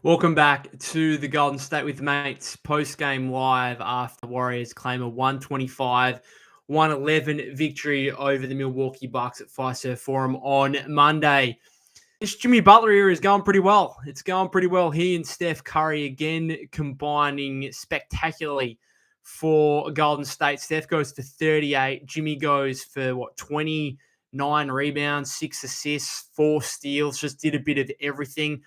Welcome back to the Golden State with Mates post-game live after the Warriors claim a 125-111 victory over the Milwaukee Bucks at Fiserv Forum on Monday. This Jimmy Butler era is going pretty well. It's going pretty well. He and Steph Curry again combining spectacularly for Golden State. Steph goes for 38. Jimmy goes for 29 rebounds, 6 assists, 4 steals, just did a bit of everything.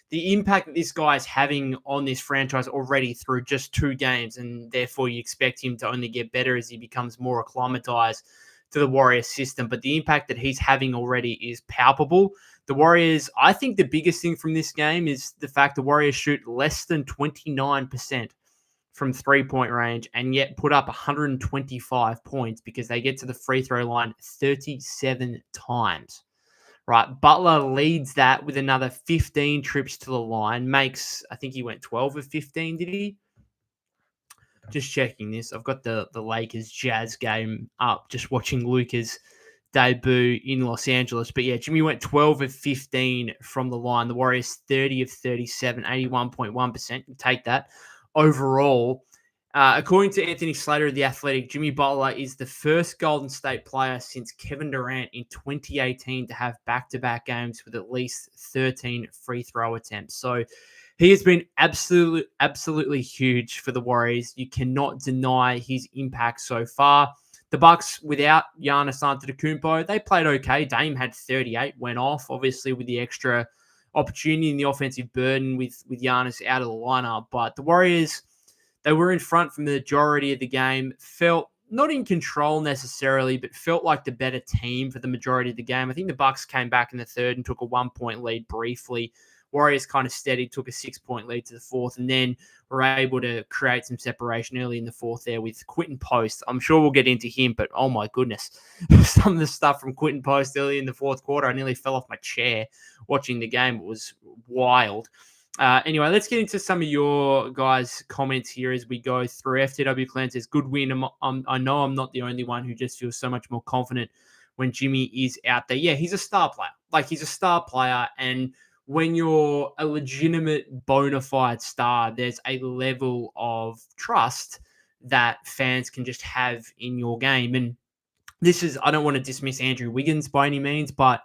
The impact that this guy is having on this franchise already through just 2 games, and therefore you expect him to only get better as he becomes more acclimatized to the Warriors system. But the impact that he's having already is palpable. The Warriors, I think the biggest thing from this game is the fact the Warriors shoot less than 29% from three-point range and yet put up 125 points because they get to the free throw line 37 times. Right, Butler leads that with another 15 trips to the line. I think he went 12 of 15, did he? Just checking this. I've got the Lakers Jazz game up, just watching Luka's debut in Los Angeles. But yeah, Jimmy went 12 of 15 from the line. The Warriors 30 of 37, 81.1%. You take that. Overall, according to Anthony Slater of The Athletic, Jimmy Butler is the first Golden State player since Kevin Durant in 2018 to have back-to-back games with at least 13 free throw attempts. So he has been absolutely huge for the Warriors. You cannot deny his impact so far. The Bucks, without Giannis Antetokounmpo, they played okay. Dame had 38, went off, obviously with the extra opportunity and the offensive burden with Giannis out of the lineup. But the Warriors, they were in front for the majority of the game, felt not in control necessarily, but felt like the better team for the majority of the game. I think the Bucks came back in the third and took a 1-point lead briefly. Warriors kind of steady, took a 6-point lead to the fourth, and then were able to create some separation early in the fourth there with Quinton Post. I'm sure we'll get into him, but oh my goodness. Some of the stuff from Quinton Post early in the fourth quarter, I nearly fell off my chair watching the game. It was wild. Anyway, let's get into some of your guys' comments here as we go through. FTW Clan says, good win. I know I'm not the only one who just feels so much more confident when Jimmy is out there. Yeah, he's a star player. He's a star player, and when you're a legitimate bona fide star, there's a level of trust that fans can just have in your game. And I don't want to dismiss Andrew Wiggins by any means, but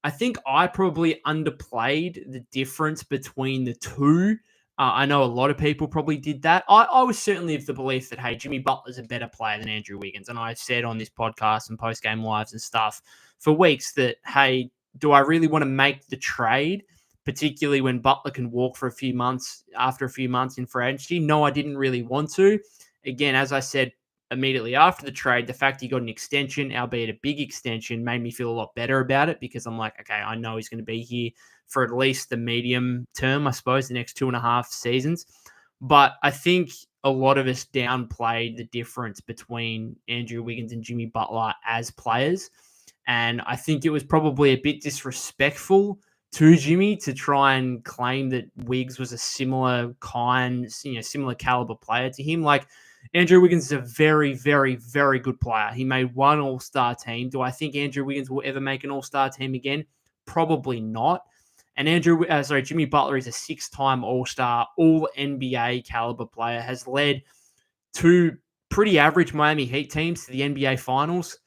I think I probably underplayed the difference between the two. I know a lot of people probably did that. I was certainly of the belief that, hey, Jimmy Butler's a better player than Andrew Wiggins. And I've said on this podcast and post-game lives and stuff for weeks that, hey, do I really want to make the trade, particularly when Butler can walk for a few months after a few months in free agency? No, I didn't really want to. Again, as I said immediately after the trade, the fact he got an extension, albeit a big extension, made me feel a lot better about it because I'm like, okay, I know he's going to be here for at least the medium term, I suppose, the next 2.5 seasons. But I think a lot of us downplayed the difference between Andrew Wiggins and Jimmy Butler as players. And I think it was probably a bit disrespectful to Jimmy to try and claim that Wiggs was a similar similar caliber player to him. Like, Andrew Wiggins is a very, very, very good player. He made one all-star team. Do I think Andrew Wiggins will ever make an all-star team again? Probably not. And Jimmy Butler is a 6-time all-star, all-NBA caliber player, has led 2 pretty average Miami Heat teams to the NBA Finals.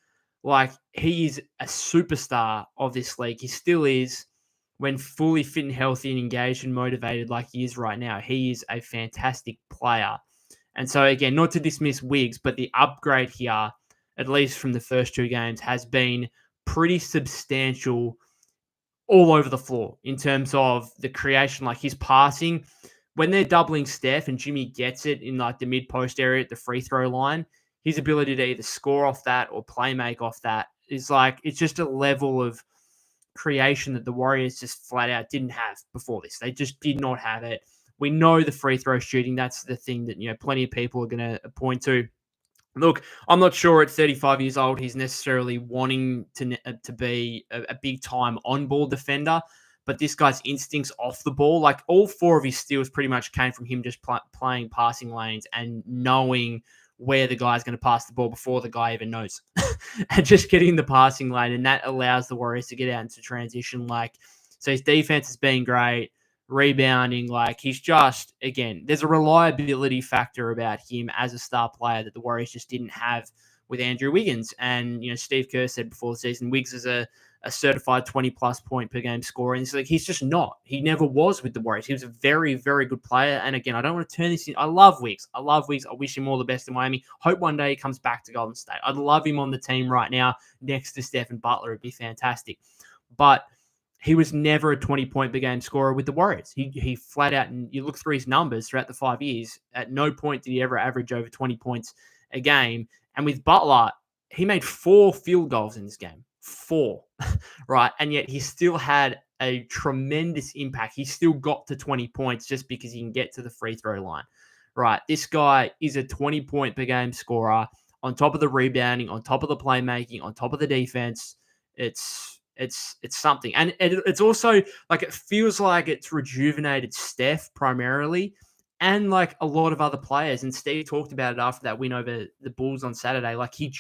Like, he is a superstar of this league. He still is when fully fit and healthy and engaged and motivated like he is right now. He is a fantastic player. And so, again, not to dismiss Wiggs, but the upgrade here, at least from the first 2 games, has been pretty substantial all over the floor in terms of the creation, like his passing. When they're doubling Steph and Jimmy gets it in like the mid-post area at the free throw line, his ability to either score off that or play make off that is like, it's just a level of creation that the Warriors just flat out didn't have before this. They just did not have it. We know the free throw shooting. That's the thing that, plenty of people are going to point to. Look, I'm not sure at 35 years old he's necessarily wanting to be a big-time on-ball defender, but this guy's instincts off the ball, like all 4 of his steals pretty much came from him just playing passing lanes and knowing where the guy's going to pass the ball before the guy even knows. And just getting the passing lane, and that allows the Warriors to get out into transition. So his defense has been great. rebounding. Like, he's just, again, there's a reliability factor about him as a star player that the Warriors just didn't have with Andrew Wiggins. And, Steve Kerr said before the season, Wiggs is a certified 20-plus point per game scorer. And it's like, he's just not. He never was with the Warriors. He was a very, very good player. And again, I don't want to turn this in. I love Wiggs. I wish him all the best in Miami. Hope one day he comes back to Golden State. I'd love him on the team right now next to Steph and Butler. It'd be fantastic. But he was never a 20-point per game scorer with the Warriors. He flat out, and you look through his numbers throughout the 5 years, at no point did he ever average over 20 points a game. And with Butler, he made 4 field goals in this game. 4, right? And yet he still had a tremendous impact. He still got to 20 points just because he can get to the free throw line, right? This guy is a 20-point per game scorer on top of the rebounding, on top of the playmaking, on top of the defense. It's something. And it's also like, it feels like it's rejuvenated Steph primarily, and like a lot of other players. And Steve talked about it after that win over the Bulls on Saturday. Like, he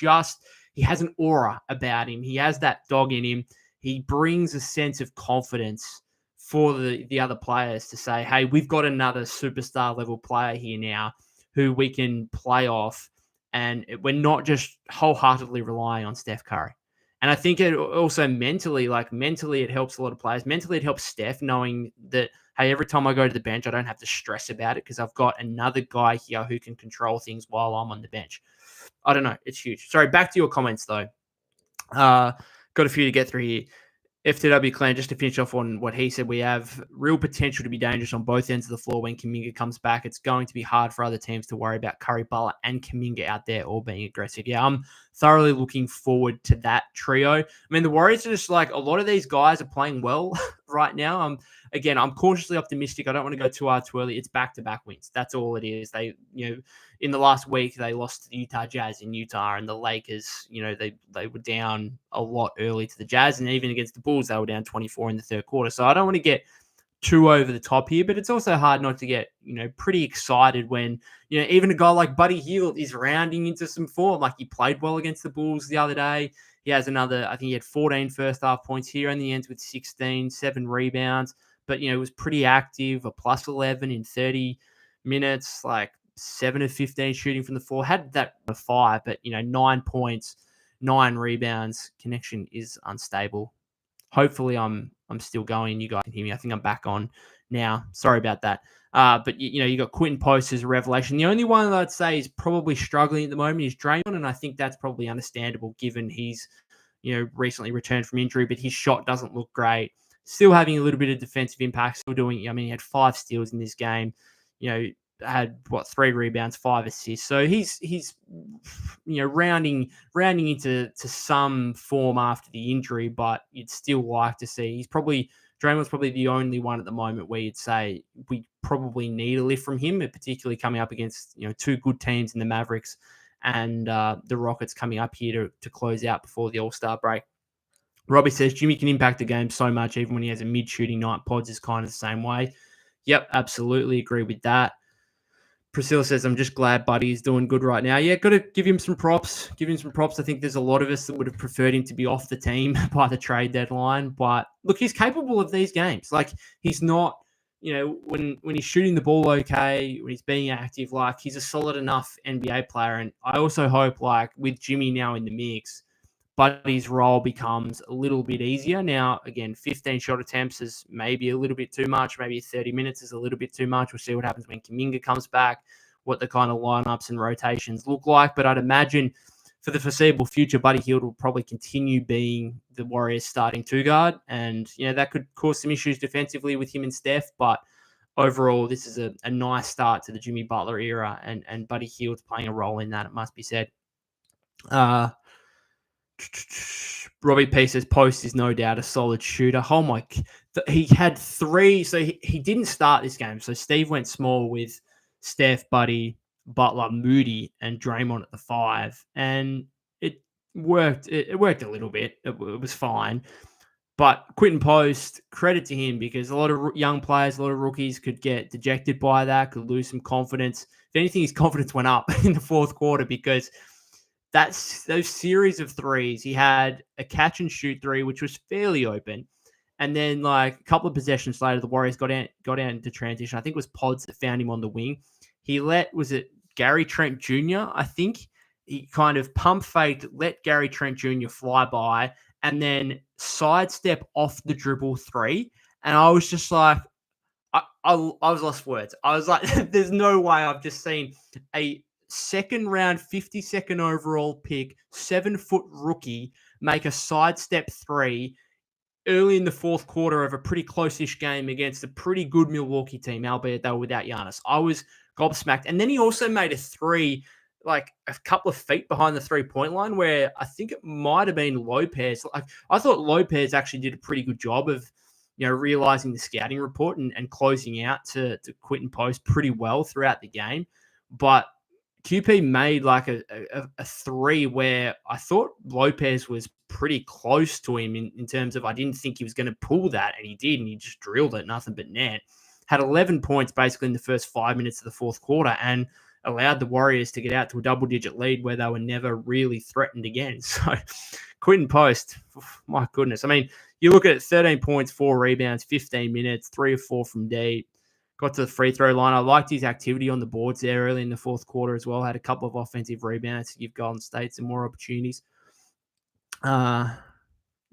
has an aura about him. He has that dog in him. He brings a sense of confidence for the other players to say, hey, we've got another superstar level player here now who we can play off. And we're not just wholeheartedly relying on Steph Curry. And I think it also mentally it helps a lot of players. Mentally, it helps Steph knowing that, hey, every time I go to the bench, I don't have to stress about it because I've got another guy here who can control things while I'm on the bench. I don't know. It's huge. Sorry, back to your comments, though. Got a few to get through here. FTW Clan, just to finish off on what he said, we have real potential to be dangerous on both ends of the floor when Kuminga comes back. It's going to be hard for other teams to worry about Curry, Butler, and Kuminga out there all being aggressive. Yeah, I'm thoroughly looking forward to that trio. I mean, the Warriors are just like, a lot of these guys are playing well right now. I'm cautiously optimistic. I don't want to go too hard too early. It's back-to-back wins. That's all it is. They, in the last week, they lost to the Utah Jazz in Utah, and the Lakers, they were down a lot early to the Jazz, and even against the Bulls, they were down 24 in the third quarter. So I don't want to get too over the top here, but it's also hard not to get, pretty excited when, even a guy like Buddy Hield is rounding into some form. Like, he played well against the Bulls the other day. He has another, I think he had 14 first half points here, and the ends with 16, 7 rebounds. But, it was pretty active, a plus 11 in 30 minutes, like 7 of 15 shooting from the floor. Had that 5, but, 9 points, 9 rebounds. Connection is unstable. Hopefully I'm still going. You guys can hear me. I think I'm back on now. Sorry about that. But, you got Quinton Post as a revelation. The only one that I'd say is probably struggling at the moment is Draymond, and I think that's probably understandable given he's, recently returned from injury, but his shot doesn't look great. Still having a little bit of defensive impact, still doing, he had 5 steals in this game, had 3 rebounds, 5 assists. So he's rounding into some form after the injury, but you'd still like to see. Draymond's probably the only one at the moment where you'd say we probably need a lift from him, particularly coming up against, 2 good teams in the Mavericks and the Rockets coming up here to close out before the All-Star break. Robbie says Jimmy can impact the game so much, even when he has a mid-shooting night. Pods is kind of the same way. Yep, absolutely agree with that. Priscilla says, I'm just glad Buddy is doing good right now. Yeah, got to give him some props. I think there's a lot of us that would have preferred him to be off the team by the trade deadline. But look, he's capable of these games. Like, he's not, when he's shooting the ball okay, when he's being active, like, he's a solid enough NBA player. And I also hope, like, with Jimmy now in the mix, Buddy's role becomes a little bit easier. Now, again, 15 shot attempts is maybe a little bit too much. Maybe 30 minutes is a little bit too much. We'll see what happens when Kuminga comes back, what the kind of lineups and rotations look like. But I'd imagine for the foreseeable future, Buddy Hield will probably continue being the Warriors' starting 2 guard. And, that could cause some issues defensively with him and Steph. But overall, this is a nice start to the Jimmy Butler era. And Buddy Hield's playing a role in that, it must be said. Robbie P says Post is no doubt a solid shooter. Oh my, he had 3. So he didn't start this game. So Steve went small with Steph, Buddy, Butler, Moody, and Draymond at the 5. And it worked. It worked a little bit. It was fine. But Quinton Post, credit to him, because a lot of young players, a lot of rookies could get dejected by that, could lose some confidence. If anything, his confidence went up in the fourth quarter because those series of 3s, he had a catch and shoot 3, which was fairly open. And then like a couple of possessions later, the Warriors got out into transition. I think it was Pods that found him on the wing. He was it Gary Trent Jr., I think? He kind of pump faked, let Gary Trent Jr. fly by, and then sidestep off the dribble three. And I was just like, I was lost for words. I was like, there's no way I've just seen a second round, 52nd overall pick, 7-foot rookie make a sidestep three early in the fourth quarter of a pretty close-ish game against a pretty good Milwaukee team, albeit they were without Giannis. I was gobsmacked. And then he also made a three, like a couple of feet behind the three-point line, where I think it might have been Lopez. Like, I thought Lopez actually did a pretty good job of, realizing the scouting report and closing out to Quinton Post pretty well throughout the game. But QP made like a three where I thought Lopez was pretty close to him in terms of I didn't think he was going to pull that, and he did, and he just drilled it, nothing but net. Had 11 points basically in the first 5 minutes of the fourth quarter and allowed the Warriors to get out to a double-digit lead where they were never really threatened again. So Quinton Post, my goodness. I mean, you look at it, 13 points, 4 rebounds, 15 minutes, 3 or 4 from deep. Got to the free throw line. I liked his activity on the boards there early in the fourth quarter as well. Had a couple of offensive rebounds to give Golden State some more opportunities.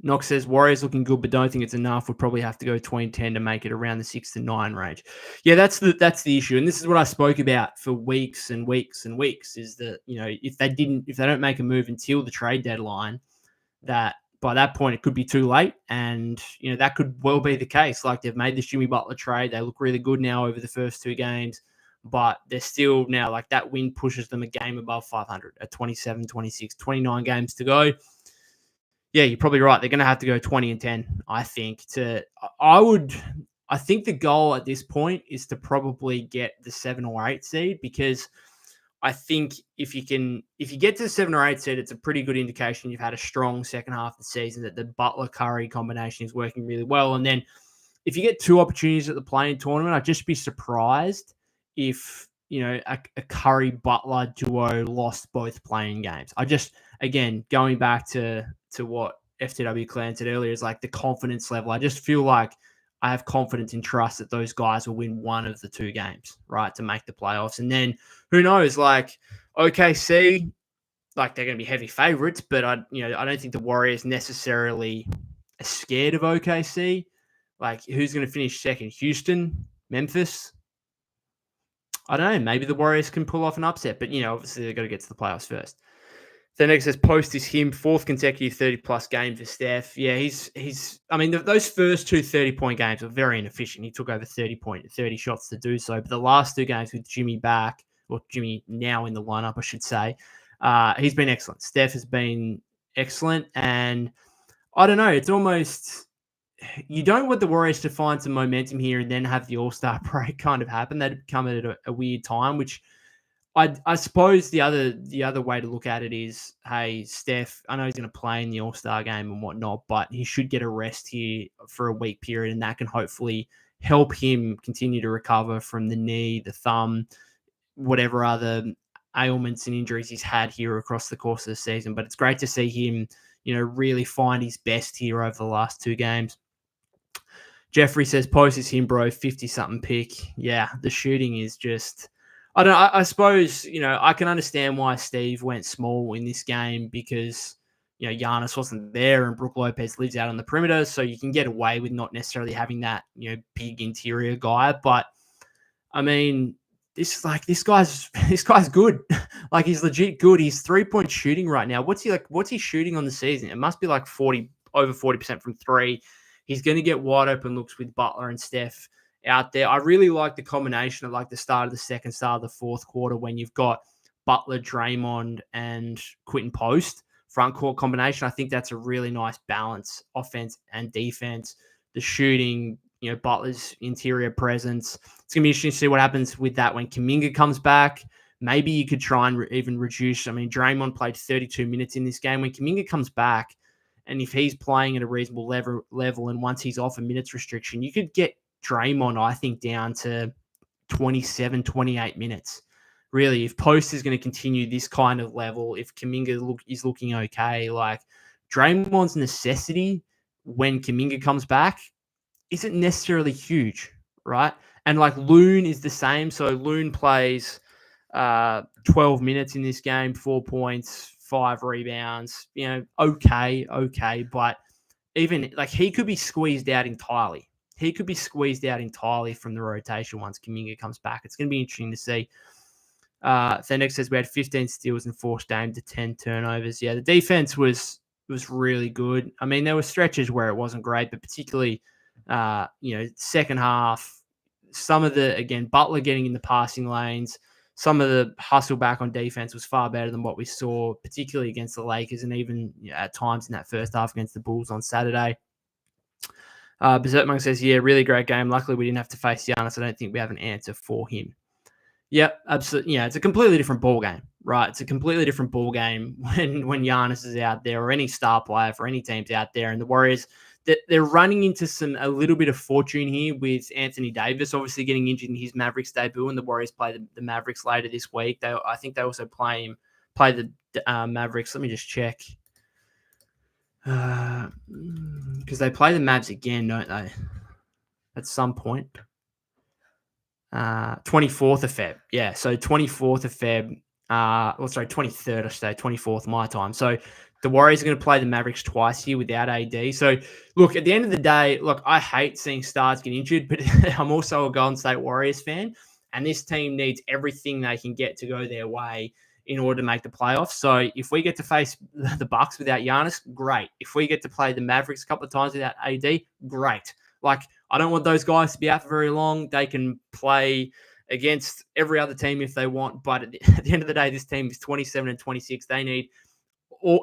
Knox says, Warriors looking good, but don't think it's enough. Would probably have to go 20-10 to make it around the 6 to 9 range. Yeah, that's the issue. And this is what I spoke about for weeks and weeks and weeks, is that, if they don't make a move until the trade deadline, that by that point it could be too late. And, that could well be the case. Like, they've made this Jimmy Butler trade. They look really good now over the first 2 games, but they're still now, like, that win pushes them a game above 500 at 27, 26, 29 games to go. Yeah, you're probably right. They're going to have to go 20-10, I think. I think the goal at this point is to probably get the 7 or 8 seed, because I think if you get to the 7 or 8 seed, it's a pretty good indication you've had a strong second half of the season, that the Butler-Curry combination is working really well. And then if you get 2 opportunities at the play-in tournament, I'd just be surprised if, a Curry-Butler duo lost both playing games. Again, going back to what FTW Clan said earlier, is like the confidence level. I just feel like I have confidence and trust that those guys will win one of the 2 games, right, to make the playoffs. And then who knows, like OKC, like they're going to be heavy favorites, but I don't think the Warriors necessarily are scared of OKC. Like, who's going to finish second? Houston, Memphis? I don't know. Maybe the Warriors can pull off an upset, but obviously they've got to get to the playoffs first. Then next says, Post is him, 4th consecutive 30-plus game for Steph. Yeah, he's. I mean, those first 2 30-point games were very inefficient. He took over 30 shots to do so. But the last 2 games with Jimmy back, or Jimmy now in the lineup, I should say, he's been excellent. Steph has been excellent, and I don't know. It's almost, you don't want the Warriors to find some momentum here and then have the All-Star break kind of happen. That'd come at a weird time, which I suppose the other way to look at it is, hey, Steph, I know he's going to play in the All-Star game and whatnot, but he should get a rest here for a week period, and that can hopefully help him continue to recover from the knee, the thumb, whatever other ailments and injuries he's had here across the course of the season. But it's great to see him, really find his best here over the last 2 games. Jeffrey says, Post is him, bro, 50-something pick. Yeah, the shooting is just... I suppose, I can understand why Steve went small in this game, because, Giannis wasn't there and Brook Lopez lives out on the perimeter, so you can get away with not necessarily having that, big interior guy. But, I mean, this guy's good. Like, he's legit good. He's 3-point shooting right now. What's he shooting on the season? It must be like over 40% from 3. He's going to get wide open looks with Butler and Steph out there. I really like the combination of like the start of the second, start of the fourth quarter, when you've got Butler, Draymond, and Quinton Post front court combination. I think that's a really nice balance, offense and defense. The shooting, Butler's interior presence. It's going to be interesting to see what happens with that when Kuminga comes back. Maybe you could try and even reduce. I mean, Draymond played 32 minutes in this game. When Kuminga comes back, and if he's playing at a reasonable level, and once he's off a minutes restriction, you could get Draymond, I think, down to 27, 28 minutes. Really, if Post is going to continue this kind of level, if Kuminga is looking okay, like Draymond's necessity when Kuminga comes back isn't necessarily huge, right? And like Loon is the same. So Loon plays 12 minutes in this game, 4 points, 5 rebounds, okay. But even like he could be squeezed out entirely. He could be squeezed out entirely from the rotation once Kuminga comes back. It's going to be interesting to see. Fenix says we had 15 steals and forced game to 10 turnovers. Yeah, the defense was really good. I mean, there were stretches where it wasn't great, but particularly, second half, some of Butler getting in the passing lanes, some of the hustle back on defense was far better than what we saw, particularly against the Lakers and even at times in that first half against the Bulls on Saturday. Berserk Monk says, yeah, really great game. Luckily, we didn't have to face Giannis. I don't think we have an answer for him. Yep, absolutely. Yeah, it's a completely different ball game, right? It's a completely different ball game when Giannis is out there or any star player for any teams out there. And the Warriors, they're running into a little bit of fortune here with Anthony Davis obviously getting injured in his Mavericks debut, and the Warriors play the Mavericks later this week. I think they also play the Mavericks. Let me just check. Because they play the Mavs again, don't they? At some point. 24th of Feb. Yeah, so 24th of Feb. 23rd, I should say, 24th my time. So the Warriors are going to play the Mavericks twice here without AD. So, look, at the end of the day, I hate seeing stars get injured, but I'm also a Golden State Warriors fan, and this team needs everything they can get to go their way in order to make the playoffs. So if we get to face the Bucks without Giannis, great. If we get to play the Mavericks a couple of times without AD, great. I don't want those guys to be out for very long. They can play against every other team if they want. But at the end of the day, this team is 27 and 26. They need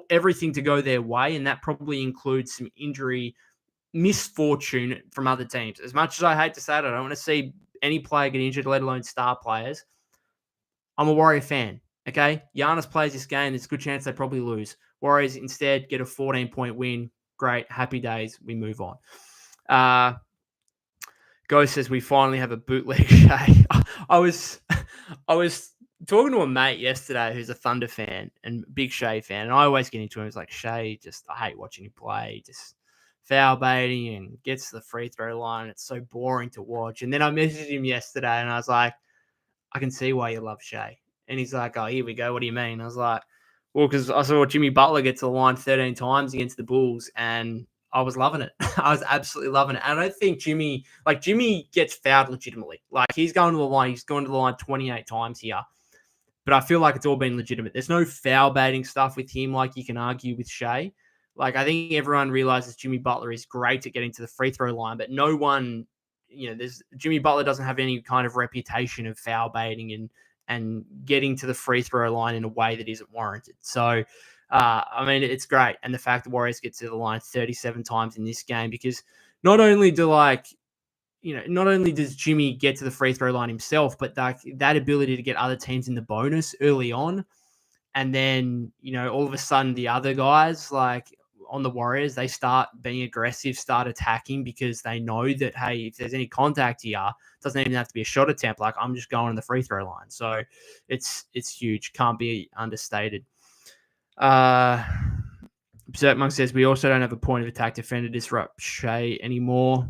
everything to go their way, and that probably includes some injury misfortune from other teams. As much as I hate to say it, I don't want to see any player get injured, let alone star players. I'm a Warrior fan, okay? Giannis plays this game. There's a good chance they probably lose. Warriors instead get a 14-point win. Great. Happy days. We move on. Ghost says we finally have a bootleg Shea. I was talking to a mate yesterday who's a Thunder fan and big Shea fan, and I always get into him. He's like, Shea, I hate watching him play. Just foul baiting and gets to the free throw line. It's so boring to watch. And then I messaged him yesterday, and I was like, I can see why you love Shea. And he's like, oh, here we go. What do you mean? I was like, well, because I saw Jimmy Butler get to the line 13 times against the Bulls, and I was loving it. I was absolutely loving it. And I don't think Jimmy gets fouled legitimately. He's going to the line. He's going to the line 28 times here. But I feel like it's all been legitimate. There's no foul baiting stuff with him like you can argue with Shea. I think everyone realizes Jimmy Butler is great at getting to the free throw line, but no one, Jimmy Butler doesn't have any kind of reputation of foul baiting and getting to the free throw line in a way that isn't warranted. So, it's great. And the fact the Warriors get to the line 37 times in this game, because not only does Jimmy get to the free throw line himself, but that ability to get other teams in the bonus early on. And then, all of a sudden the other guys on the Warriors, they start being aggressive, start attacking, because they know that, hey, if there's any contact here, it doesn't even have to be a shot attempt. I'm just going to the free throw line. So it's huge. Can't be understated. Berserk Monk says we also don't have a point of attack defender to disrupt Shea anymore.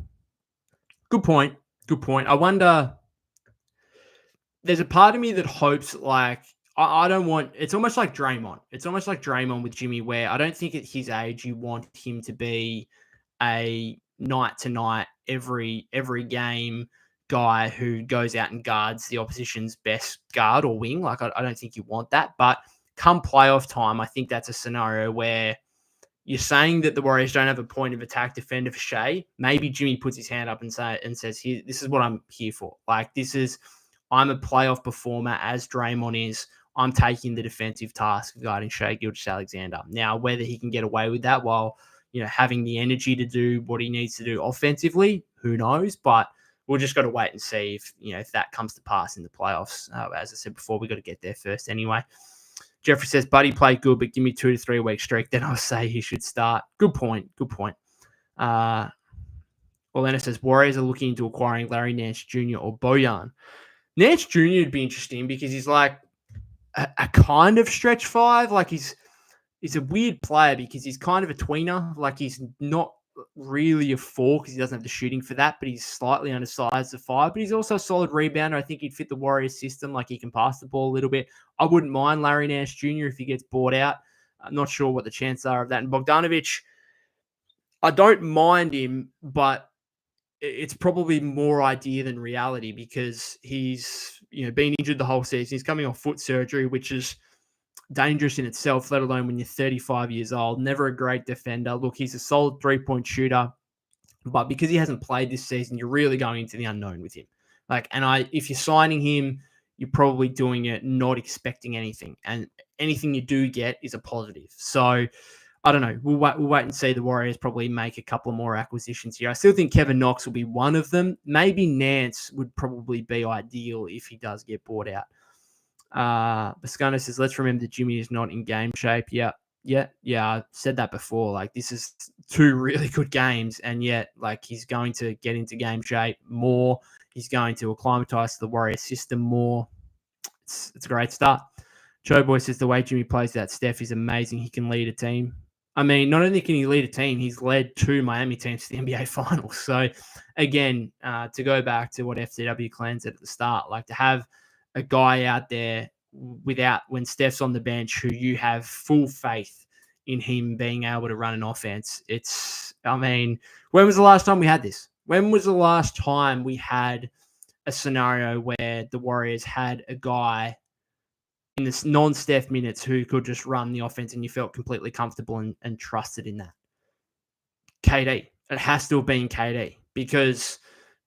Good point. I wonder, there's a part of me that hopes I don't want, it's almost like Draymond. It's almost like Draymond with Jimmy, where I don't think at his age you want him to be a night to night, every game guy who goes out and guards the opposition's best guard or wing. I don't think you want that. But come playoff time, I think that's a scenario where you're saying that the Warriors don't have a point of attack defender for Shea. Maybe Jimmy puts his hand up and says, "Here, this is what I'm here for. I'm a playoff performer as Draymond is. I'm taking the defensive task of guarding Shea Gilgeous-Alexander." Now, whether he can get away with that while, having the energy to do what he needs to do offensively, who knows? But we'll just got to wait and see if that comes to pass in the playoffs. As I said before, we got to get there first anyway. Jeffrey says, Buddy played good, but give me 2 to 3 week streak, then I'll say he should start. Good point. Orlando says, Warriors are looking into acquiring Larry Nance Jr. or Bojan. Nance Jr. would be interesting because he's like a kind of stretch five. He's a weird player because he's kind of a tweener. He's not really a 4 because he doesn't have the shooting for that, but he's slightly undersized at 5. But he's also a solid rebounder. I think he'd fit the Warriors system. Like, he can pass the ball a little bit. I wouldn't mind Larry Nance Jr. if he gets bought out. I'm not sure what the chances are of that. And Bogdanovic, I don't mind him, but it's probably more idea than reality because he's been injured the whole season. He's coming off foot surgery, which is dangerous in itself, let alone when you're 35 years old. Never a great defender. Look, he's a solid 3-point shooter, but because he hasn't played this season, you're really going into the unknown with him. If you're signing him, you're probably doing it not expecting anything, and anything you do get is a positive. So I don't know. We'll wait and see. The Warriors probably make a couple of more acquisitions here. I still think Kevin Knox will be one of them. Maybe Nance would probably be ideal if he does get bought out. Bascano says, let's remember that Jimmy is not in game shape. Yeah. I said that before. Like, this is 2 really good games, and yet, like, he's going to get into game shape more. He's going to acclimatize to the Warrior system more. It's a great start. Joe Boy says the way Jimmy plays that Steph is amazing. He can lead a team. I mean, not only can he lead a team, he's led 2 Miami teams to the NBA Finals. So, again, to go back to what FCW Clan said at the start, like, to have a guy out there when Steph's on the bench who you have full faith in him being able to run an offense. When was the last time we had this? When was the last time we had a scenario where the Warriors had a guy in this non-Steph minutes who could just run the offense and you felt completely comfortable and trusted in that? KD. It has to have been KD because,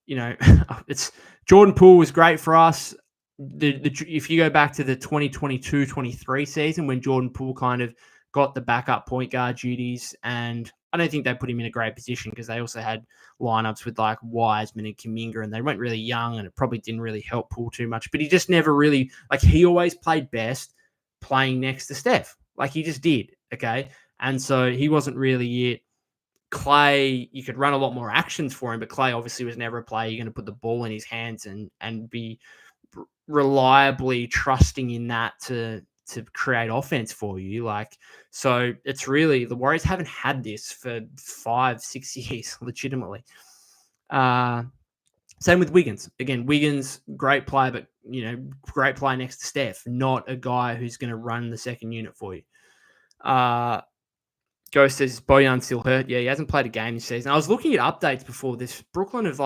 it's Jordan Poole was great for us. If you go back to the 2022-23 season when Jordan Poole kind of got the backup point guard duties, and I don't think they put him in a great position because they also had lineups with like Wiseman and Kuminga, and they went really young, and it probably didn't really help Poole too much. But he just never really, he always played best playing next to Steph. Like, he just did, okay? And so he wasn't really it. Clay, you could run a lot more actions for him, but Clay obviously was never a player you're going to put the ball in his hands and be reliably trusting in that to create offense for you. So it's really, the Warriors haven't had this for 5-6 years, legitimately. Same with Wiggins. Again, Wiggins, great player, but great player next to Steph, not a guy who's going to run the second unit for you. Ghost says Bojan's still hurt. Yeah, he hasn't played a game this season. I was looking at updates before this. Brooklyn have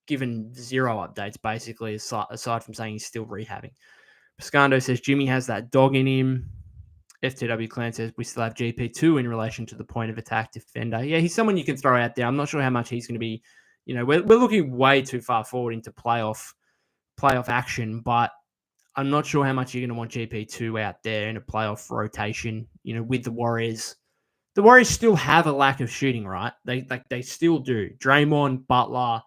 given 0 updates, basically, aside from saying he's still rehabbing. Pascando says Jimmy has that dog in him. FTW Clan says we still have GP2 in relation to the point of attack defender. Yeah, he's someone you can throw out there. I'm not sure how much he's going to be. We're looking way too far forward into playoff action, but I'm not sure how much you're going to want GP2 out there in a playoff rotation, with the Warriors. The Warriors still have a lack of shooting, right? They still do. Draymond, Butler.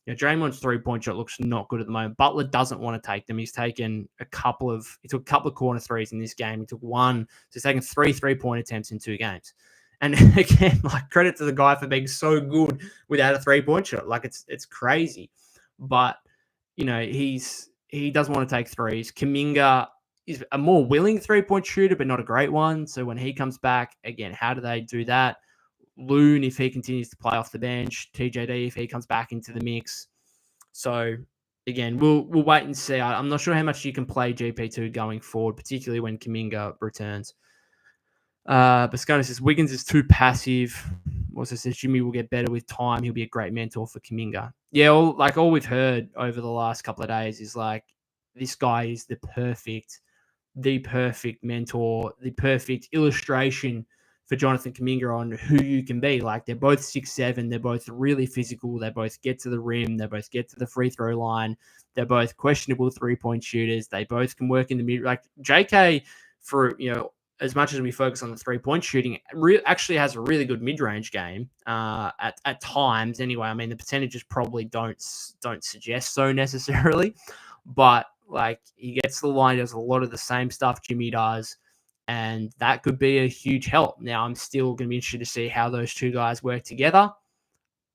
Draymond's 3-point shot looks not good at the moment. Butler doesn't want to take them. He took a couple of corner threes in this game. He took one. So he's taken 3 3-point attempts in 2 games. And again, credit to the guy for being so good without a 3-point shot. It's crazy. But, he doesn't want to take threes. Kuminga is a more willing 3-point shooter, but not a great one. So when he comes back, again, how do they do that? Loon, if he continues to play off the bench, TJD, if he comes back into the mix. So, again, we'll wait and see. I'm not sure how much you can play GP2 going forward, particularly when Kuminga returns. Bascano says Wiggins is too passive. Also says Jimmy will get better with time. He'll be a great mentor for Kuminga. Yeah, all we've heard over the last couple of days is this guy is the perfect mentor, the perfect illustration for Jonathan Kuminga on who you can be. They're both 6'7", they're both really physical, they both get to the rim, they both get to the free throw line, they're both questionable 3-point shooters, they both can work in the mid. JK, for as much as we focus on the 3-point shooting, actually has a really good mid-range game at times. Anyway, I mean the percentages probably don't suggest so necessarily, but he gets to the line, does a lot of the same stuff Jimmy does. And that could be a huge help. Now, I'm still going to be interested to see how those 2 guys work together.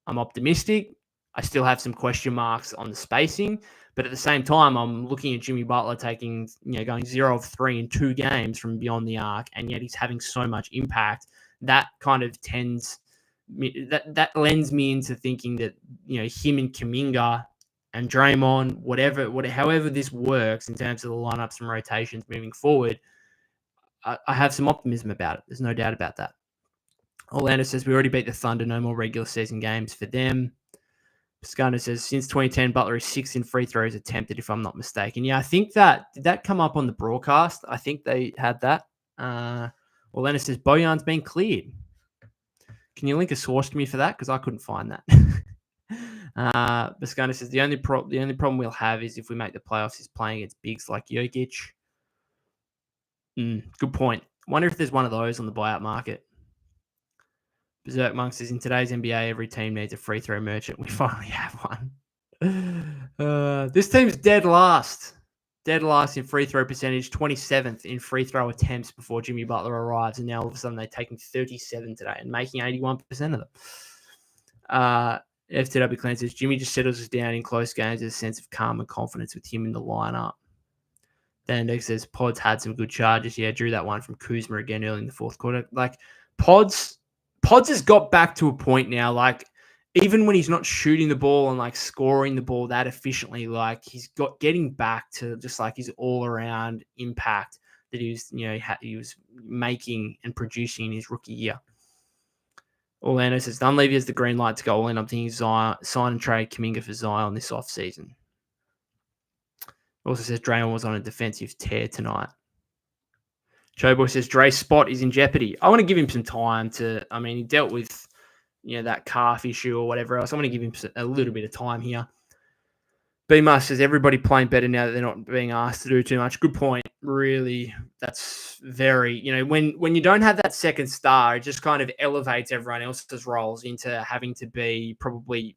I'm optimistic. I still have some question marks on the spacing. But at the same time, I'm looking at Jimmy Butler going 0 of 3 in 2 games from beyond the arc, and yet he's having so much impact. That kind of tends that lends me into thinking that, him and Kuminga and Draymond, however this works in terms of the lineups and rotations moving forward, I have some optimism about it. There's no doubt about that. Orlando says we already beat the Thunder. No more regular season games for them. Piscano says since 2010, Butler is 6 in free throws attempted, if I'm not mistaken. Yeah, I think did that come up on the broadcast? I think they had that. Orlando says Bojan's been cleared. Can you link a source to me for that? Because I couldn't find that. Piscano says the only problem we'll have is if we make the playoffs is playing against bigs like Jokic. Good point. Wonder if there's one of those on the buyout market. Berserk Monk says, in today's NBA, every team needs a free throw merchant. We finally have one. This team's dead last. Dead last in free throw percentage, 27th in free throw attempts before Jimmy Butler arrives. And now all of a sudden they're taking 37 today and making 81% of them. FTW Clan says, Jimmy just settles us down in close games with a sense of calm and confidence with him in the lineup. Dan Dex says, Pods had some good charges. Yeah, drew that one from Kuzma again early in the fourth quarter. Like, Pods has got back to a point now, like, even when he's not shooting the ball and, like, scoring the ball that efficiently, like, he's getting back to just, like, his all-around impact that he was, he was making and producing in his rookie year. Orlando says, Dunleavy has the green light to go all in. I'm thinking Zion, sign and trade Kuminga for Zion this offseason. Also says Draymond was on a defensive tear tonight. Showboy says Dre's spot is in jeopardy. I want to give him some time he dealt with, that calf issue or whatever else. I want to give him a little bit of time here. B-Musk says everybody playing better now that they're not being asked to do too much. Good point. Really, that's very, when you don't have that second star, it just kind of elevates everyone else's roles into having to be probably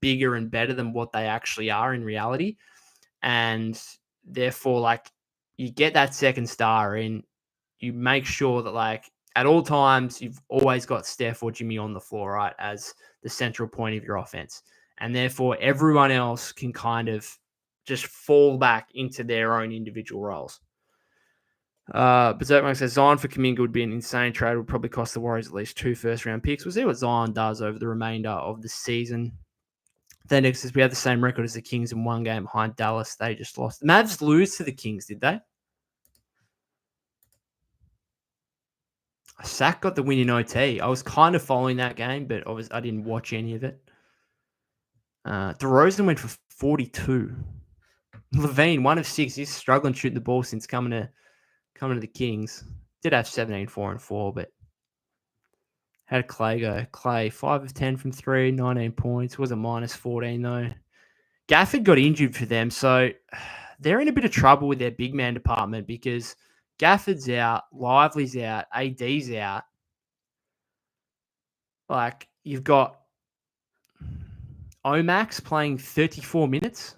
bigger and better than what they actually are in reality. And therefore, like, you get that second star and you make sure that, like, at all times, you've always got Steph or Jimmy on the floor, right, as the central point of your offense. And therefore, everyone else can kind of just fall back into their own individual roles. Berserk says Zion for Kuminga would be an insane trade. It would probably cost the Warriors at least 2 first-round picks. We'll see what Zion does over the remainder of the season. Then next says we have the same record as the Kings in one game behind Dallas. They just lost. The Mavs lose to the Kings, did they? Sack got the win in OT. I was kind of following that game, but I didn't watch any of it. DeRozan went for 42. Levine, 1 of 6. He's struggling shooting the ball since coming to the Kings. Did have 17, 4 and 4, but how did Clay go? Clay, 5 of 10 from 3, 19 points. Was a minus 14 though. Gafford got injured for them, so they're in a bit of trouble with their big man department because Gafford's out, Lively's out, AD's out. Like, you've got Omax playing 34 minutes.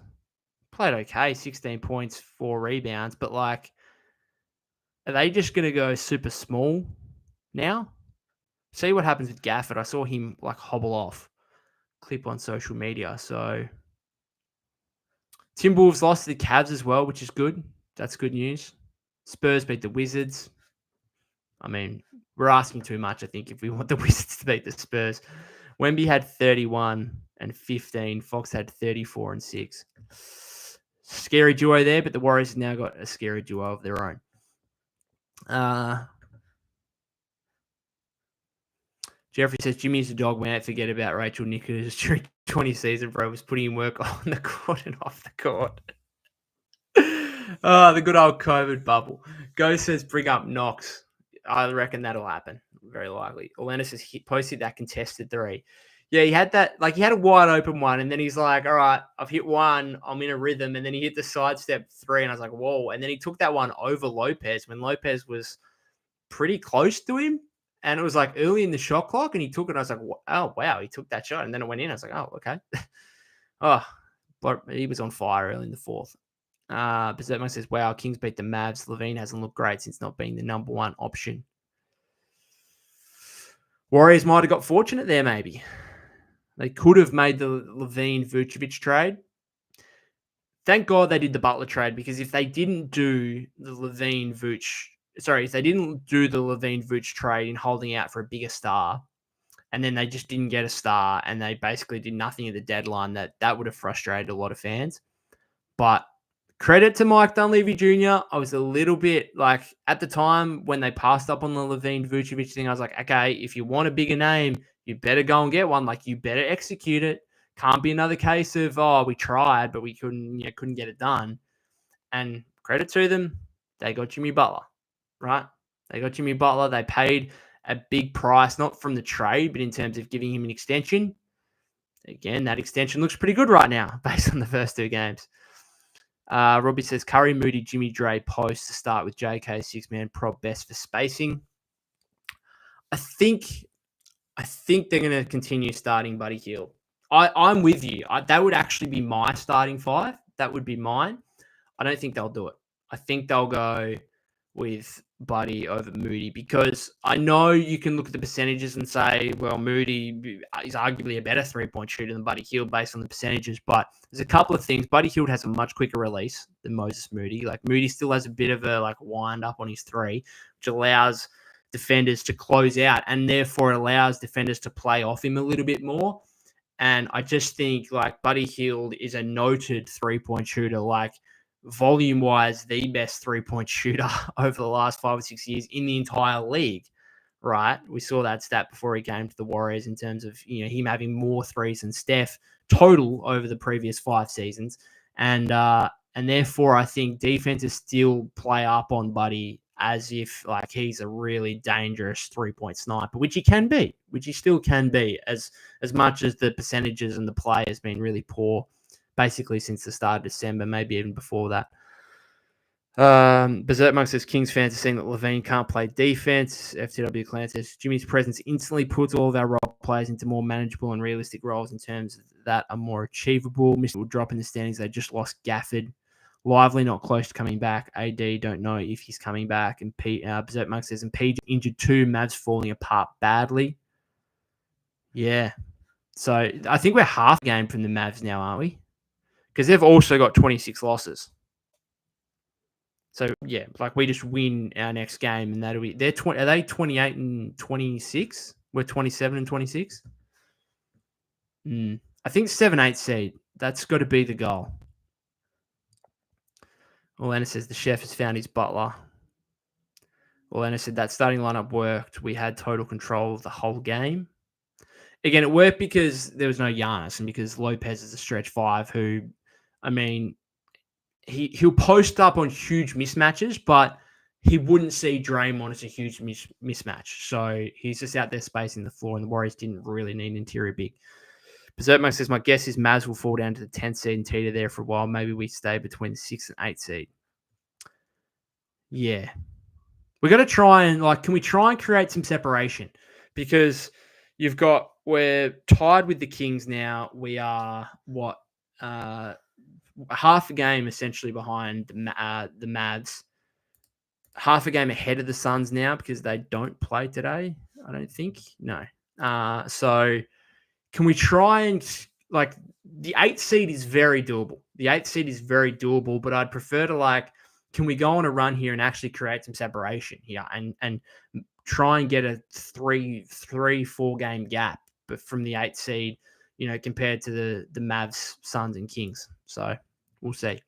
Played okay, 16 points, 4 rebounds. But, like, are they just going to go super small now? See what happens with Gafford. I saw him, like, hobble off. Clip on social media. So, Timberwolves lost to the Cavs as well, which is good. That's good news. Spurs beat the Wizards. I mean, we're asking too much, I think, if we want the Wizards to beat the Spurs. Wemby had 31 and 15. Fox had 34 and 6. Scary duo there, but the Warriors have now got a scary duo of their own. Jeffrey says, Jimmy's a dog. We don't forget about Rachel Nichols during 20 season, bro. Was putting in work on the court and off the court. The good old COVID bubble. Ghost says, bring up Knox. I reckon that'll happen. Very likely. Orlando says, he posted that contested 3. Yeah, he had that, like, he had a wide open one, and then he's like, all right, I've hit 1, I'm in a rhythm, and then he hit the sidestep 3, and I was like, whoa. And then he took that one over Lopez when Lopez was pretty close to him, and it was like early in the shot clock, and he took it, and I was like, oh, wow, he took that shot, and then it went in. I was like, oh, okay. But he was on fire early in the fourth. Berserkman says, wow, Kings beat the Mavs. Levine hasn't looked great since not being the number 1 option. Warriors might have got fortunate there, maybe. They could have made the Levine-Vucevic trade. Thank God they did the Butler trade, because if they didn't do the Levine-Vuce trade in holding out for a bigger star, and then they just didn't get a star, and they basically did nothing at the deadline. That would have frustrated a lot of fans. But credit to Mike Dunleavy Jr. I was a little bit like, at the time when they passed up on the Levine Vucevic thing, I was like, okay, if you want a bigger name, you better go and get one. Like, you better execute it. Can't be another case of, oh, we tried, but we couldn't get it done. And credit to them, they got Jimmy Butler, right? They got Jimmy Butler. They paid a big price, not from the trade, but in terms of giving him an extension. Again, that extension looks pretty good right now based on the first two games. Robbie says Curry, Moody, Jimmy, Dre, Post to start with JK, six-man prop best for spacing. I think they're going to continue starting Buddy Hield. I'm with you. That would actually be my starting five. That would be mine. I don't think they'll do it. I think they'll go with Buddy over Moody, because I know you can look at the percentages and say, well, Moody is arguably a better three-point shooter than Buddy Hield based on the percentages, but there's a couple of things. Buddy Hield has a much quicker release than Moses Moody. Like, Moody still has a bit of a wind up on his three, which allows defenders to close out, and therefore allows defenders to play off him a little bit more. And I just think Buddy Hield is a noted three-point shooter, volume-wise, the best three-point shooter over the last 5 or 6 years in the entire league, right? We saw that stat before he came to the Warriors in terms of, him having more threes than Steph total over the previous 5 seasons. And therefore, I think defenses still play up on Buddy as if he's a really dangerous three-point sniper, which he still can be, as much as the percentages and the play has been really poor basically since the start of December, maybe even before that. Berserk Monk says Kings fans are saying that Levine can't play defense. FTW Clan says Jimmy's presence instantly puts all of our role players into more manageable and realistic roles in terms that are more achievable. Mr. will drop in the standings. They just lost Gafford. Lively not close to coming back. AD don't know if he's coming back. And Berserk Monk says, and PG injured too. Mavs falling apart badly. Yeah. So I think we're half a game from the Mavs now, aren't we? Because they've also got 26 losses. So, yeah, we just win our next game, and that'll be... Are they 28 and 26? We're 27 and 26? I think 7-8 seed. That's got to be the goal. Orlando says the chef has found his Butler. Orlando said that starting lineup worked. We had total control of the whole game. Again, it worked because there was no Giannis, and because Lopez is a stretch five who, he'll post up on huge mismatches, but he wouldn't see Draymond as a huge mismatch. So he's just out there spacing the floor, and the Warriors didn't really need an interior big. Berserkmark says, my guess is Mavs will fall down to the 10th seed and teeter there for a while. Maybe we stay between the 6th and 8th seed. Yeah. We got to try and, can we try and create some separation? Because we're tied with the Kings now. We are, half a game essentially behind the Mavs. Half a game ahead of the Suns now because they don't play today, I don't think. No. So can we try and, the 8th seed is very doable. The 8th seed is very doable, but I'd prefer to, can we go on a run here and actually create some separation here and try and get a 3-4 game gap, but from the 8th seed, compared to the Mavs, Suns, and Kings. So we'll see.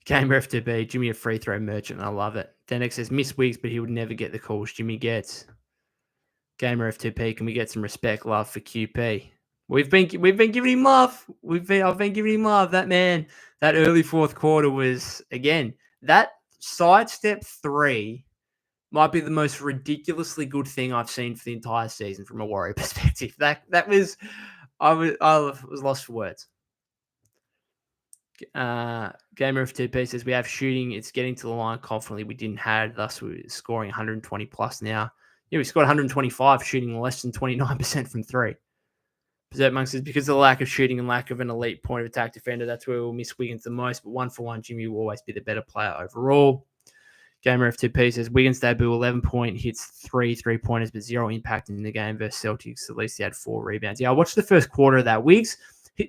Gamer F2B, Jimmy a free throw merchant. I love it. Denex says miss Wiggs, but he would never get the calls Jimmy gets. Gamer F2P, can we get some respect, love for QP? We've been giving him love. I've been giving him love. That man, that early fourth quarter was, again, that sidestep 3 might be the most ridiculously good thing I've seen for the entire season from a Warrior perspective. That was, I was lost for words. Gamer of 2P says we have shooting. It's getting to the line confidently. We didn't have, thus we're scoring 120 plus now. Yeah, we scored 125, shooting less than 29% from 3. Berserk Monk says because of the lack of shooting and lack of an elite point of attack defender, that's where we'll miss Wiggins the most. But 1-for-1, Jimmy will always be the better player overall. Gamer F2P says Wiggins debut 11 point, hits 3 3-pointers, but 0 impact in the game versus Celtics. At least he had 4 rebounds. Yeah, I watched the first quarter of that. Wiggs,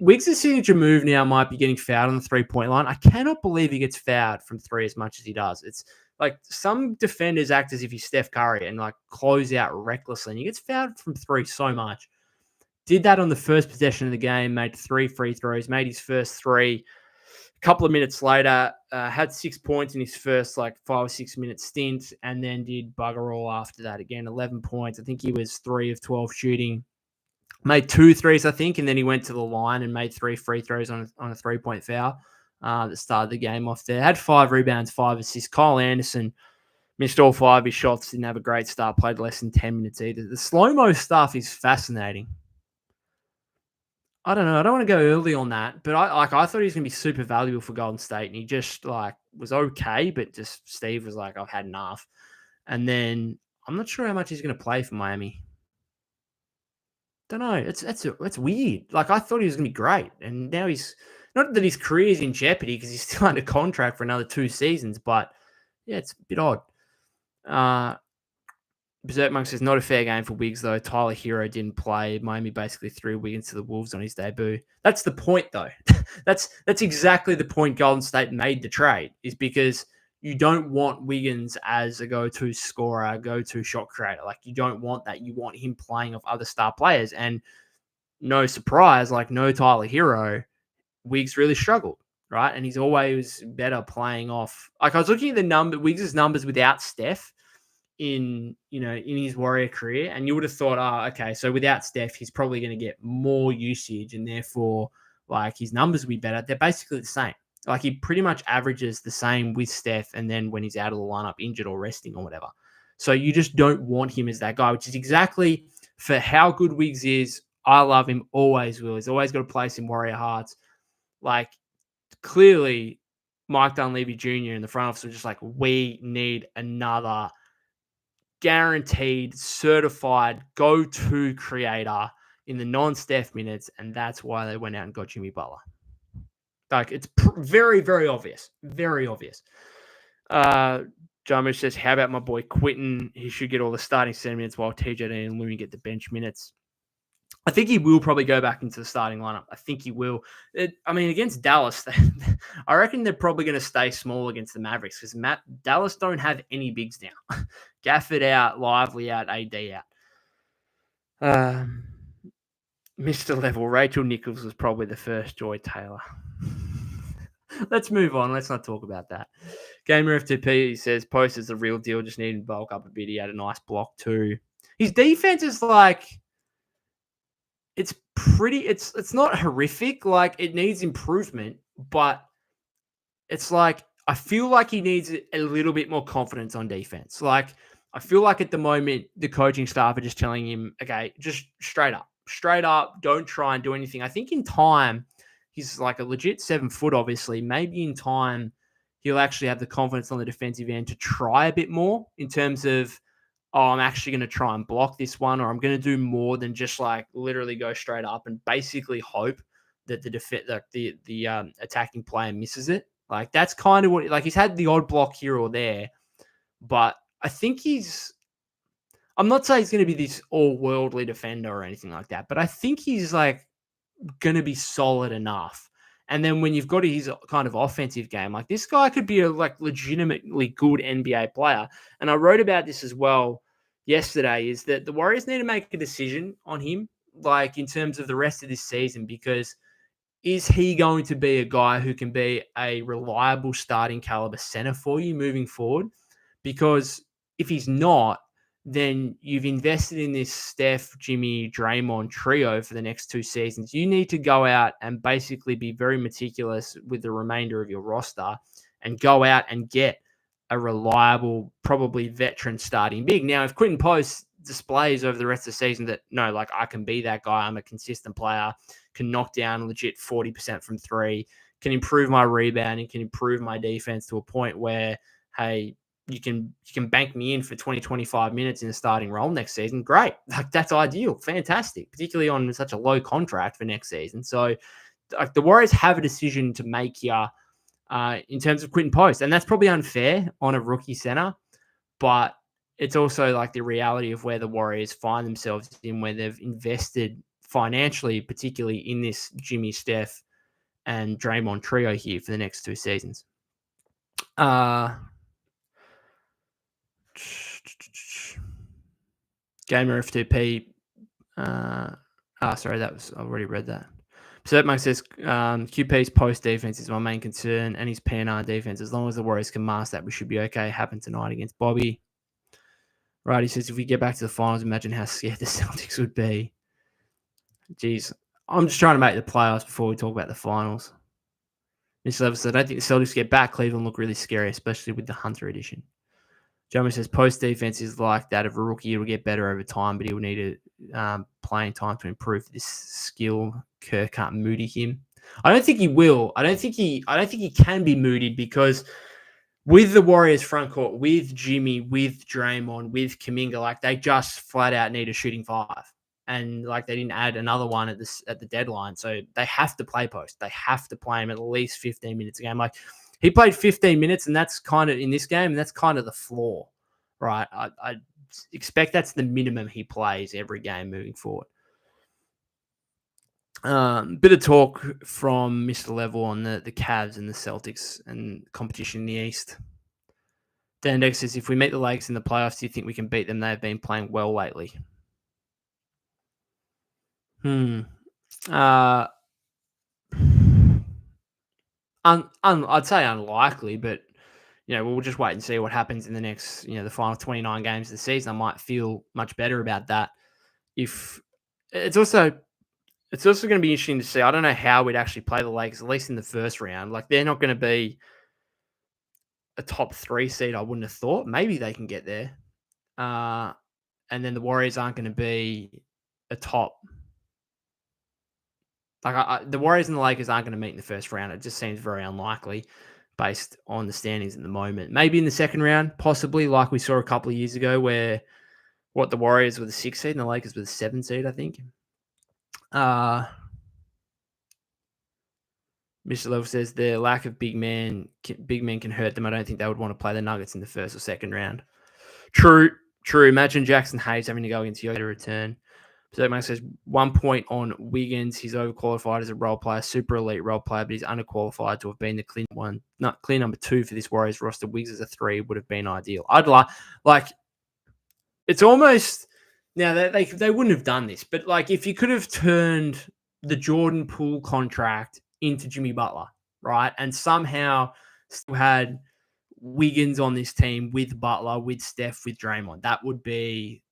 Wiggs' signature move now might be getting fouled on the 3-point line. I cannot believe he gets fouled from three as much as he does. It's like some defenders act as if he's Steph Curry and like close out recklessly, and he gets fouled from three so much. Did that on the first possession of the game, made 3 free throws, made his first three. A couple of minutes later, had 6 points in his first like 5 or 6 minute stint, and then did bugger all after that. Again, 11 points. I think he was 3 of 12 shooting. Made 2 threes, I think, and then he went to the line and made 3 free throws on a 3-point foul that started the game off there. Had 5 rebounds, 5 assists. Kyle Anderson missed all 5 of his shots, didn't have a great start, played less than 10 minutes either. The slow-mo stuff is fascinating. I don't know. I don't want to go early on that, but I thought he was going to be super valuable for Golden State, and he just like was okay, but just Steve was like, I've had enough. And then I'm not sure how much he's going to play for Miami. Don't know. It's weird. Like I thought he was going to be great, and now he's not that his career is in jeopardy because he's still under contract for another 2 seasons. But yeah, it's a bit odd. Berserk Monk says not a fair game for Wiggs though. Tyler Hero didn't play. Miami basically threw Wiggins to the Wolves on his debut. That's the point though. that's exactly the point Golden State made the trade, is because you don't want Wiggins as a go-to scorer, a go-to shot creator. Like you don't want that. You want him playing off other star players. And no surprise, like no Tyler Hero, Wiggs really struggled, right? And he's always better playing off. Like I was looking at Wiggs' numbers without Steph in his Warrior career, and you would have thought, okay, so without Steph, he's probably going to get more usage, and therefore, like his numbers will be better. They're basically the same. Like he pretty much averages the same with Steph, and then when he's out of the lineup, injured or resting or whatever. So you just don't want him as that guy, which is exactly for how good Wiggs is. I love him, always will. He's always got a place in Warrior hearts. Like clearly, Mike Dunleavy Jr. and the front office were just like, we need another guaranteed, certified go-to creator in the non-Steph minutes, and that's why they went out and got Jimmy Butler. Like, it's very, very obvious. Very obvious. Jarmusch says, how about my boy Quinton? He should get all the starting 7 minutes while TJD and Looney get the bench minutes. I think he will probably go back into the starting lineup. I think he will. Against Dallas, I reckon they're probably going to stay small against the Mavericks because Dallas don't have any bigs now. Gafford out, Lively out, AD out. Mr. Level, Rachel Nichols was probably the first Joy Taylor. Let's move on. Let's not talk about that. Gamer FTP says, Post is the real deal. Just needed to bulk up a bit. He had a nice block too. His defense is like... It's not horrific. Like it needs improvement, but it's like, I feel like he needs a little bit more confidence on defense. Like I feel like at the moment, the coaching staff are just telling him, okay, just straight up, don't try and do anything. I think in time, he's like a legit 7 foot, obviously. Maybe in time, he'll actually have the confidence on the defensive end to try a bit more in terms of, I'm actually going to try and block this one, or I'm going to do more than just like literally go straight up and basically hope that the attacking player misses it. Like that's kind of what, like he's had the odd block here or there, but I think I'm not saying he's going to be this all-worldly defender or anything like that, but I think he's like going to be solid enough. And then when you've got his kind of offensive game, like this guy could be a like legitimately good NBA player. And I wrote about this as well yesterday, is that the Warriors need to make a decision on him, like in terms of the rest of this season, because is he going to be a guy who can be a reliable starting caliber center for you moving forward? Because if he's not, then you've invested in this Steph, Jimmy, Draymond trio for the next 2 seasons. You need to go out and basically be very meticulous with the remainder of your roster and go out and get a reliable, probably veteran starting big. Now, if Quinton Post displays over the rest of the season that, no, like I can be that guy, I'm a consistent player, can knock down legit 40% from 3, can improve my rebounding, can improve my defense to a point where, hey, you can bank me in for 20, 25 minutes in a starting role next season. Great. Like that's ideal. Fantastic. Particularly on such a low contract for next season. So like the Warriors have a decision to make here in terms of Quinton Post. And that's probably unfair on a rookie center, but it's also like the reality of where the Warriors find themselves in, where they've invested financially, particularly in this Jimmy, Steph, and Draymond trio here for the next 2 seasons. Gamer F2P. Sorry, I've already read that. So Mike says QP's post defense is my main concern, and his PNR defense. As long as the Warriors can master that, we should be okay. Happened tonight against Bobby. Right, he says if we get back to the finals, imagine how scared the Celtics would be. Jeez, I'm just trying to make the playoffs before we talk about the finals. Mr. Levis said, I don't think the Celtics get back. Cleveland look really scary, especially with the Hunter edition. Jeremy says post defense is like that of a rookie. It'll get better over time, but he will need playing time to improve this skill. Kerr can't moody him. I don't think he will. I don't think he can be moodied because with the Warriors front court, with Jimmy, with Draymond, with Kuminga, like they just flat out need a shooting 5. And like they didn't add another one at the deadline. So they have to play post. They have to play him at least 15 minutes a game. Like he played 15 minutes, and that's kind of in this game, and that's kind of the floor, right? I expect that's the minimum he plays every game moving forward. Bit of talk from Mr. Level on the Cavs and the Celtics and competition in the East. Dan Dex says, if we meet the Lakers in the playoffs, do you think we can beat them? They've been playing well lately. I'd say unlikely, but we'll just wait and see what happens in the next, the final 29 games of the season. I might feel much better about that. If it's also going to be interesting to see. I don't know how we'd actually play the Lakers, at least in the first round. Like they're not going to be a top 3 seed. I wouldn't have thought. Maybe they can get there, and then the Warriors aren't going to be a top. Like the Warriors and the Lakers aren't going to meet in the first round. It just seems very unlikely based on the standings at the moment. Maybe in the second round, possibly like we saw a couple of years ago where the Warriors were the 6 seed and the Lakers were the 7 seed, I think. Mr. Level says the lack of big men can hurt them. I don't think they would want to play the Nuggets in the first or second round. True. Imagine Jackson Hayes having to go against Yoda to return. So Mike says 1 point on Wiggins. He's overqualified as a role player, super elite role player, but he's underqualified to have been the clear number 2 for this Warriors roster. Wiggs as a 3 would have been ideal. I'd like it's almost now they wouldn't have done this, but like if you could have turned the Jordan Poole contract into Jimmy Butler, right, and somehow still had Wiggins on this team with Butler, with Steph, with Draymond, that would be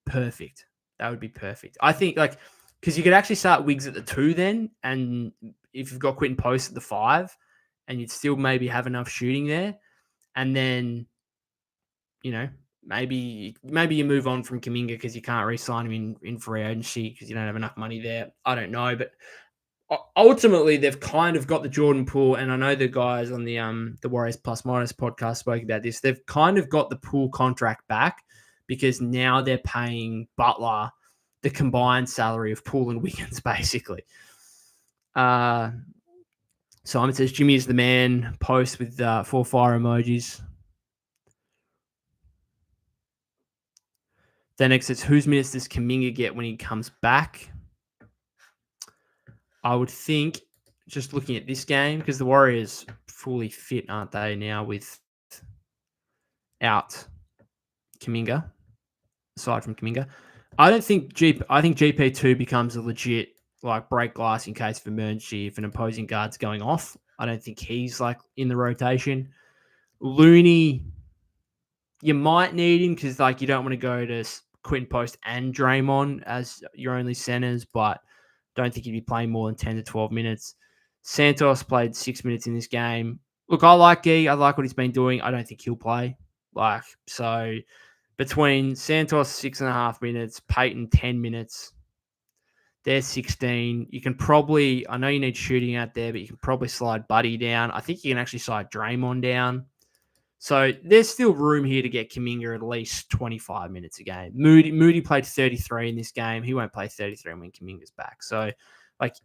perfect. That would be perfect. I think because you could actually start Wiggs at the 2 then, and if you've got Quinton Post at the 5, and you'd still maybe have enough shooting there, and then maybe you move on from Kuminga because you can't re-sign him in free agency because you don't have enough money there. I don't know, but ultimately they've kind of got the Jordan Poole, and I know the guys on the Warriors Plus Minus podcast spoke about this. They've kind of got the Poole contract back, because now they're paying Butler the combined salary of Poole and Wiggins, basically. Simon says, Jimmy is the man. Post with 4 fire emojis. Then next says, whose minutes does Kuminga get when he comes back? I would think, just looking at this game, because the Warriors fully fit, aren't they, now without Kuminga, aside from Kuminga. I think GP2 becomes a legit break glass in case of emergency if an opposing guard's going off. I don't think he's in the rotation. Looney, you might need him because you don't want to go to Quinton Post and Draymond as your only centers, but don't think he'd be playing more than 10 to 12 minutes. Santos played 6 minutes in this game. Look, I like Gee. I like what he's been doing. I don't think he'll play. So between Santos 6.5 minutes, Peyton 10 minutes, they're 16. You can probably, I know you need shooting out there, but you can probably slide Buddy down. I think you can actually slide Draymond down. So there's still room here to get Kuminga at least 25 minutes a game. Moody played 33 in this game. He won't play 33 when Kuminga's back. So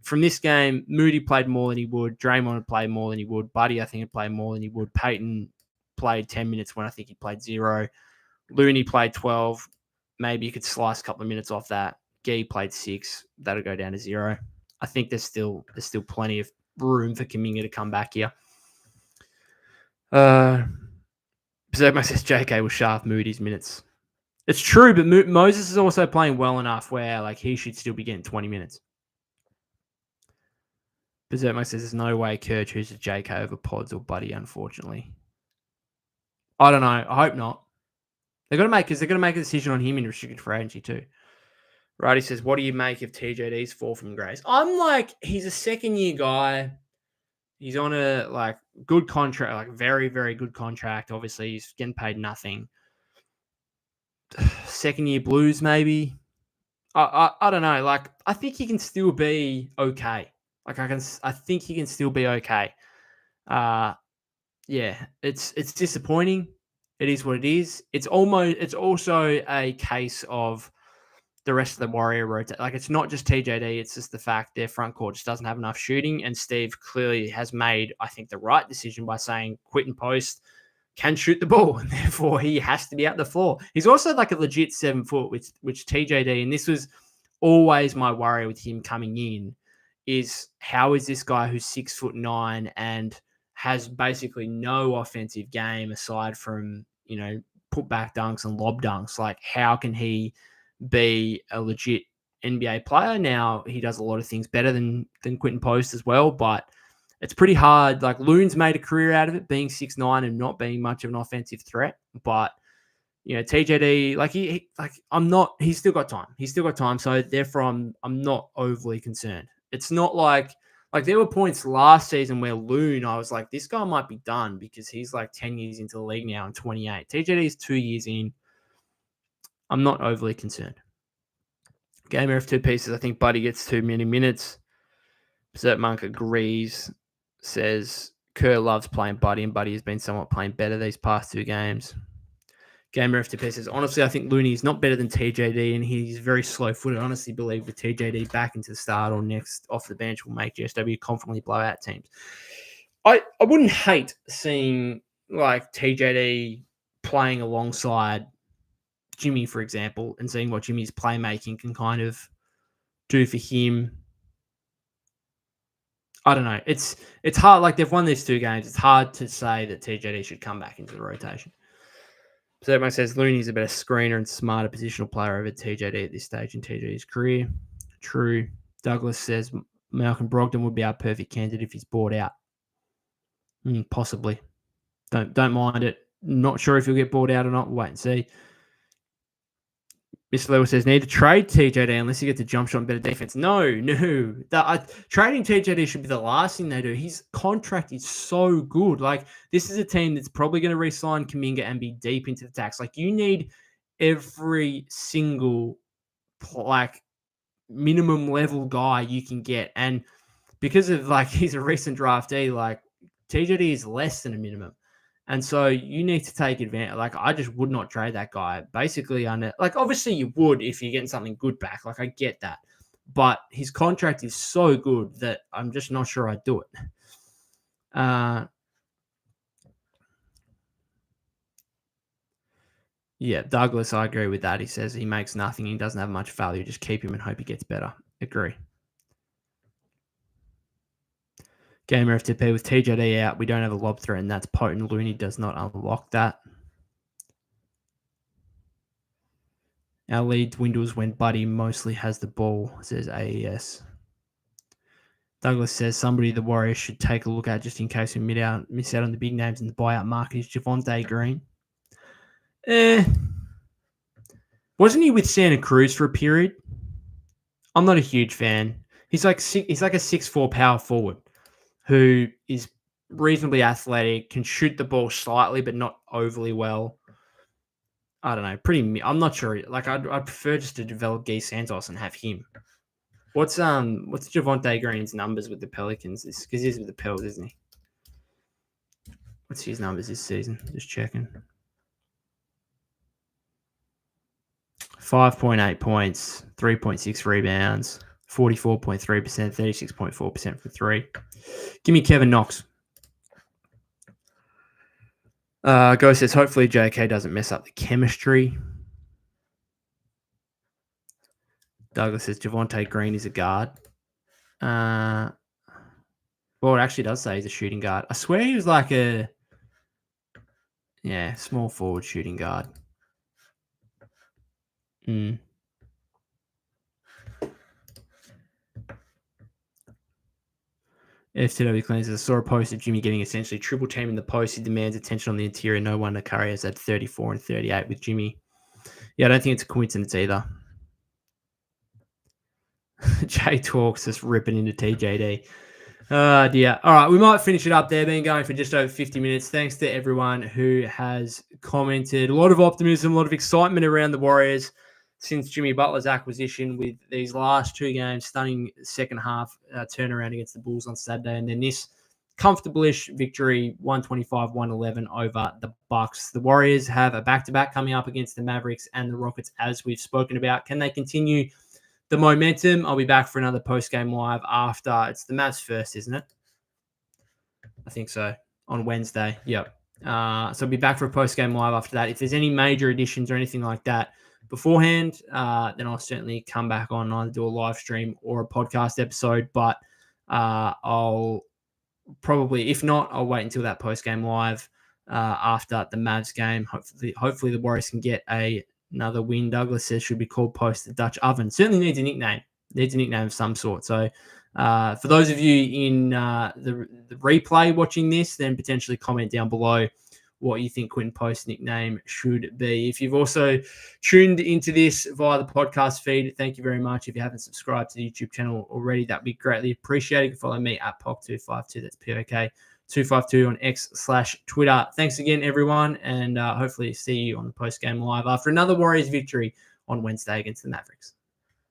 from this game, Moody played more than he would. Draymond would play more than he would. Buddy, I think, would play more than he would. Peyton played 10 minutes when I think he played 0. Looney played 12. Maybe you could slice a couple of minutes off that. Gee played 6. That'll go down to 0. I think there's still plenty of room for Kuminga to come back here. Berserkman says JK will shaft Moody's minutes. It's true, but Moses is also playing well enough where like he should still be getting 20 minutes. Berserkman says there's no way Kerr chooses JK over Pods or Buddy, unfortunately. I don't know. I hope not. They're going to make a decision on him in restricted free agency too. Righty says, what do you make of TJD's fall from grace? I'm like, he's a second-year guy. He's on a like good contract, like very, very good contract. Obviously, he's getting paid nothing. Second-year Blues, maybe. I don't know. Like, I think he can still be okay. Like, I think he can still be okay. Yeah, it's disappointing. It is what it is. It's also a case of the rest of the Warrior rotate. Like, it's not just TJD, it's just the fact their front court just doesn't have enough shooting. And Steve clearly has made, I think, the right decision by saying Quinton Post can shoot the ball, and therefore he has to be out the floor. He's also like a legit 7 foot, which TJD, and this was always my worry with him coming in, is how is this guy who's 6'9" and has basically no offensive game aside from, put back dunks and lob dunks. Like, how can he be a legit NBA player? Now, he does a lot of things better than Quinton Post as well, but it's pretty hard. Like, Loon's made a career out of it, being 6'9" and not being much of an offensive threat. But, TJD, he's still got time. He's still got time. So, therefore, I'm not overly concerned. It's not like there were points last season where Loon, I was like, this guy might be done because he's like 10 years into the league now and 28. TJD is 2 years in. I'm not overly concerned. Gamer of 2 pieces. I think Buddy gets too many minutes. Berserk Monk agrees. Says Kerr loves playing Buddy, and Buddy has been somewhat playing better these past 2 games. Gamer of 2 pieces. Honestly, I think Looney is not better than TJD, and he's very slow-footed. I honestly believe with TJD back into the start or next off the bench will make GSW confidently blow out teams. I wouldn't hate seeing like TJD playing alongside Jimmy, for example, and seeing what Jimmy's playmaking can kind of do for him. I don't know. It's hard. Like, they've won these 2 games. It's hard to say that TJD should come back into the rotation. So everyone says Looney's a better screener and smarter positional player over TJD at this stage in TJD's career. True. Douglas says Malcolm Brogdon would be our perfect candidate if he's bought out. Possibly. Don't mind it. Not sure if he'll get bought out or not. We'll wait and see. Mr. Lewis says, need to trade TJD unless you get the jump shot and better defense. No. Trading TJD should be the last thing they do. His contract is so good. Like, this is a team that's probably going to re-sign Kuminga and be deep into the tax. Like, you need every single, like, minimum level guy you can get. And because of, like, he's a recent draftee, like, TJD is less than a minimum. And so you need to take advantage. Like, I just would not trade that guy. Basically, obviously you would if you're getting something good back. Like, I get that. But his contract is so good that I'm just not sure I'd do it. Yeah, Douglas, I agree with that. He says he makes nothing. He doesn't have much value. Just keep him and hope he gets better. Agree. Gamer FTP with TJD out. We don't have a lob threat, and that's potent. Looney does not unlock that. Our lead dwindles when Buddy mostly has the ball, says AES. Douglas says somebody the Warriors should take a look at just in case we miss out on the big names in the buyout market is Javonte Green. Wasn't he with Santa Cruz for a period? I'm not a huge fan. He's like a 6'4" power forward who is reasonably athletic, can shoot the ball slightly, but not overly well. I don't know. I'm not sure. Like, I'd prefer just to develop Guy Santos and have him. What's Javonte Green's numbers with the Pelicans? Because he's with the Pels, isn't he? What's his numbers this season? Just checking. 5.8 points, 3.6 rebounds, 44.3%, 36.4% for 3. Give me Kevin Knox. Go says, hopefully JK doesn't mess up the chemistry. Douglas says Javonte Green is a guard. Well, it actually does say he's a shooting guard. I swear he was like a small forward shooting guard. FTW claims, I saw a post of Jimmy getting essentially triple team in the post. He demands attention on the interior. No wonder Curry has had 34 and 38 with Jimmy. Yeah, I don't think it's a coincidence either. Jay Talks just ripping into TJD. Oh, dear. All right, we might finish it up there. Been going for just over 50 minutes. Thanks to everyone who has commented. A lot of optimism, a lot of excitement around the Warriors since Jimmy Butler's acquisition with these last two games, stunning second half turnaround against the Bulls on Saturday, and then this comfortable-ish victory, 125-111 over the Bucks. The Warriors have a back-to-back coming up against the Mavericks and the Rockets, as we've spoken about. Can they continue the momentum? I'll be back for another post-game live after. It's the Mavs first, isn't it? I think so. On Wednesday. Yep. So I'll be back for a post-game live after that. If there's any major additions or anything like that beforehand, then I'll certainly come back on and either do a live stream or a podcast episode. But I'll probably, if not, I'll wait until that post-game live after the Mavs game. Hopefully the Warriors can get another win. Douglas says should be called Post the Dutch Oven. Certainly needs a nickname. Needs a nickname of some sort. So for those of you in the replay watching this, then potentially comment down below what you think Quinton Post's nickname should be. If you've also tuned into this via the podcast feed, thank you very much. If you haven't subscribed to the YouTube channel already, that'd be greatly appreciated. You can follow me at POK252. That's POK252 on X/Twitter. Thanks again, everyone, and hopefully see you on the post-game live after another Warriors victory on Wednesday against the Mavericks.